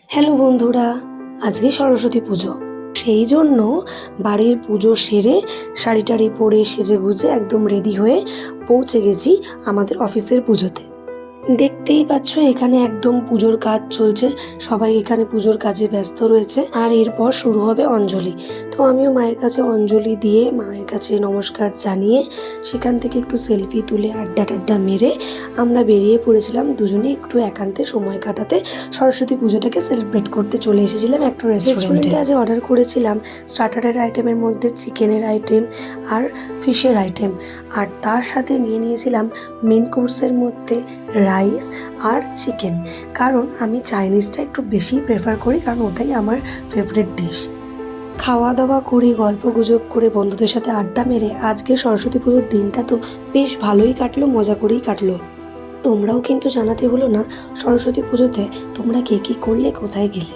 Hello বন্ধুরা, আজকে সরস্বতী পুজো। সেই জন্য বাড়ির পুজো সেরে শাড়ি টাড়ি পরে সেজে গুজে একদম রেডি হয়ে পৌঁছে গেছি আমাদের অফিসের পুজোতে। দেখতেই পাচ্ছ এখানে একদম পুজোর কাজ চলছে, সবাই এখানে পুজোর কাজে ব্যস্ত রয়েছে। আর এরপর শুরু হবে অঞ্জলি। তো আমিও মায়ের কাছে অঞ্জলি দিয়ে মায়ের কাছে নমস্কার জানিয়ে সেখান থেকে একটু সেলফি তুলে আড্ডা টাড্ডা মেরে আমরা বেরিয়ে পড়েছিলাম দুজনে একটু একান্তে সময় কাটাতে। সরস্বতী পুজোটাকে সেলিব্রেট করতে চলে এসেছিলাম একটা রেস্টুরেন্টে। আজ অর্ডার করেছিলাম স্টার্টারের আইটেমের মধ্যে চিকেনের আইটেম আর ফিশের আইটেম, আর তার সাথে নিয়েছিলাম মেন কোর্সের মধ্যে রাইস আর চিকেন, কারণ আমি চাইনিজটা একটু বেশি প্রেফার করি, কারণ ওটাই আমার ফেভারিট ডিশ। খাওয়া দাওয়া করে গল্প গুজব করে বন্ধুদের সাথে আড্ডা মেরে আজকে সরস্বতী পুজোর দিনটা তো বেশ ভালোই কাটলো, মজা করেই কাটলো। তোমরাও কিন্তু জানাতে হলো না সরস্বতী পুজোতে তোমরা কে কী করলে, কোথায় গেলে।